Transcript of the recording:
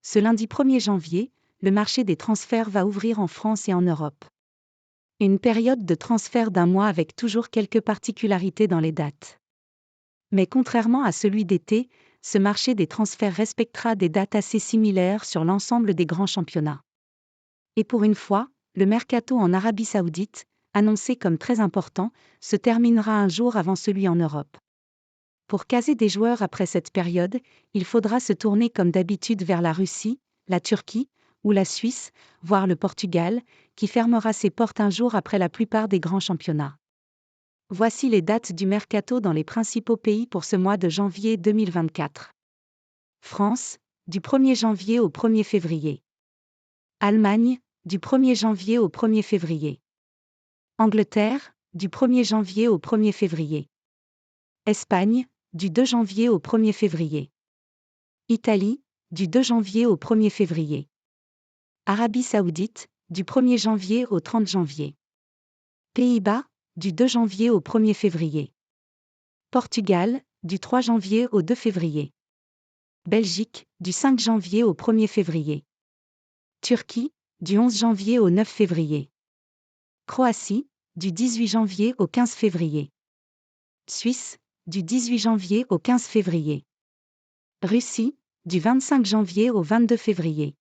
Ce lundi 1er janvier, le marché des transferts va ouvrir en France et en Europe. Une période de transfert d'un mois avec toujours quelques particularités dans les dates. Mais contrairement à celui d'été, ce marché des transferts respectera des dates assez similaires sur l'ensemble des grands championnats. Et pour une fois, le mercato en Arabie Saoudite, annoncé comme très important, se terminera un jour avant celui en Europe. Pour caser des joueurs après cette période, il faudra se tourner comme d'habitude vers la Russie, la Turquie, ou la Suisse, voire le Portugal, qui fermera ses portes un jour après la plupart des grands championnats. Voici les dates du mercato dans les principaux pays pour ce mois de janvier 2024. France, du 1er janvier au 1er février. Allemagne, du 1er janvier au 1er février. Angleterre, du 1er janvier au 1er février. Espagne, du 2 janvier au 1er février. Italie, du 2 janvier au 1er février. Arabie Saoudite, du 1er janvier au 30 janvier. Pays-Bas, du 2 janvier au 1er février. Portugal, du 3 janvier au 2 février. Belgique, du 5 janvier au 1er février. Turquie, du 11 janvier au 9 février. Croatie, du 18 janvier au 15 février. Suisse, du 18 janvier au 15 février. Russie, du 25 janvier au 22 février.